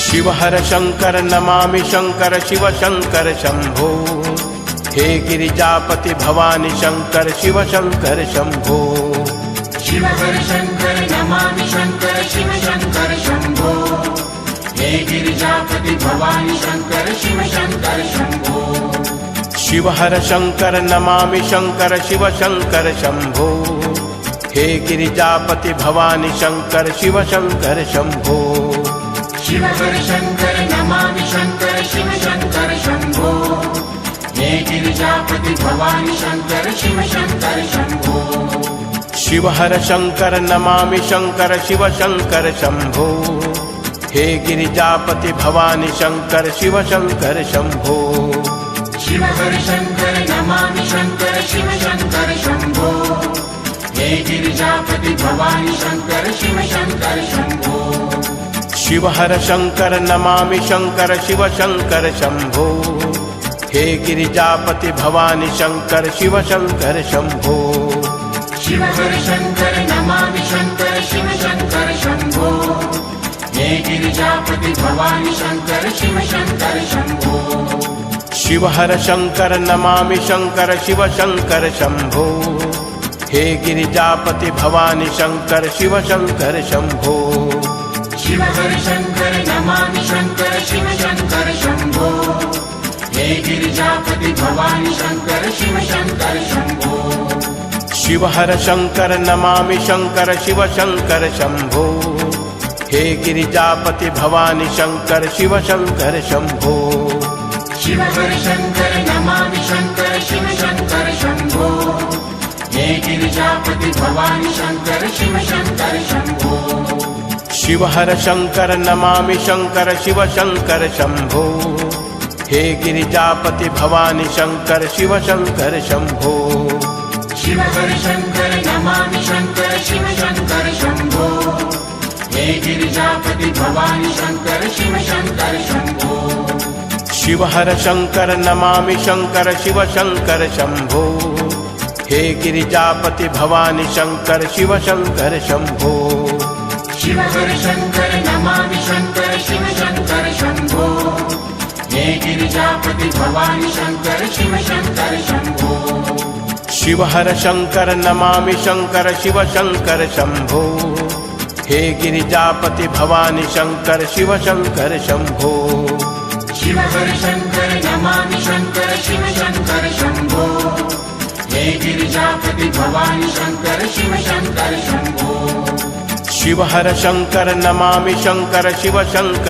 Shiv हर Shankar Namami Shankar Shiv Shankar Shambho. हे Girijapati Bhavani Shankar Shiv Shankar Shambho. Shiv हर Shankar Namami Shankar Shiv Shankar Shambho. हे Girijapati Bhavani Shankar Shiv Shankar Shambho. Shiv हर Shankar Namami Shankar Shiv Shankar Shambho. हे Girijapati Bhavani Shankar Shiv Shankar Shambho. Shiv हर Shankar Namami Shankar Shiv Shankar Shambho. हे Girijapati Bhavani Shankar Shiv Shankar Shambho. Shiv हर Shankar Namami Shankar Shiv Shankar Shambho. हे Girijapati Bhavani Shankar Shiv Shankar Shambho. Shiv हर Shankar Namami Shankar Shiv Shankar Shambho. हे Girijapati Bhavani Shankar Shiv Shankar Shambho. Shiv हर Shankar Namami Shankar Shiv Shankar Shambho. हे Girijapati Bhavani Shankar Shiv Shankar Shambho. Shiv हर Shankar Namami Shankar Shiv Shankar Shambho. हे Girijapati Bhavani Shankar Shiv Shankar Shambho. Shiv हर Shankar Namami Shankar Shiv Shankar Shambho. हे Girijapati Bhavani Shankar Shiv Shankar Shambho. Shiv हर Shankar Namami Shankar Shiv Shankar Shambho. हे Girijapati Bhavani Shankar Shiv Shankar Shambho. Shiv हर Shankar Namami Shankar Shiv Shankar Shambho. हे Girijapati Bhavani Shankar Shiv Shankar Shambho. Shiv हर Shankar Namami Shankar Shiv Shankar Shambho. हे Girijapati Bhavani Shankar Shiv Shankar Shambho. Shiv हर Shankar Namami Shankar Shiv Shankar Shambho. हे Girijapati Bhavani Shankar Shiv Shankar Shambho. Shiv हर Shankar Namami Shankar Shiv Shankar Shambho. हे Girijapati Bhavani Shankar Shiv Shankar Shambho. Shiv हर Shankar Namami Shankar Shiv Shankar Shambho. हे Girijapati Bhavani Shankar Shiv Shankar Shambho. Shiv हर Shankar Namami Shankar Shiv Shankar Shambho. हे Girijapati Bhavani Shankar Shiv Shankar Shambho. Shiv हर Shankar Namami Shankar Shiv Shankar Shambho. हे Girijapati Bhavani Shankar Shiv Shankar Shambho. Shiv हर Shankar Namami Shankar Shiv Shankar Shambho. हे Girijapati Bhavani Shankar Shiv Shankar Shambho. Shiv हर Shankar Namami Shankar Shiv Shankar